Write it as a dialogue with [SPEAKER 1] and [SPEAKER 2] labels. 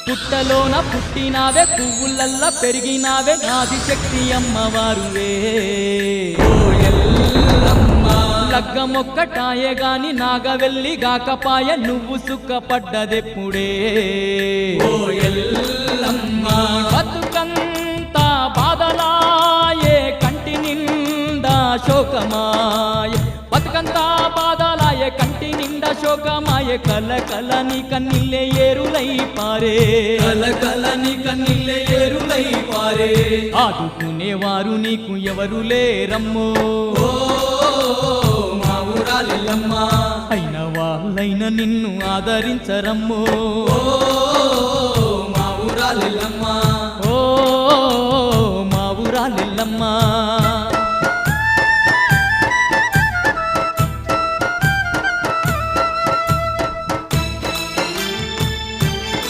[SPEAKER 1] పుట్టలోన పుట్టినావే పువ్వులల్లా పెరిగినావే ఆదిశక్తి అమ్మవారువే
[SPEAKER 2] ఓ ఎల్లమ్మ
[SPEAKER 1] లగ్గమొక్కటాయే గాని నాగవెల్లి గాకపాయ నువ్వు సుఖపడ్డదెప్పుడే
[SPEAKER 2] ఓ ఎల్లమ్మ
[SPEAKER 1] బతుకంతా బాధలాయే కంటి నిండా శోకమాయ బతుకంతా బాధలాయే కంటి నిండా శోకమాయే కల కల నీ కన్నీళ్ళే ఏరులై పారే
[SPEAKER 2] కలకలని కన్నీళ్ళే ఏరులై పారే
[SPEAKER 1] ఆదుకునేవారు నీకు ఎవరు లేరమ్మో
[SPEAKER 2] ఓ మా ఊరాలెల్లమ్మ
[SPEAKER 1] అయిన వాళ్ళైన నిన్ను ఆదరించరమ్మో
[SPEAKER 2] ఓ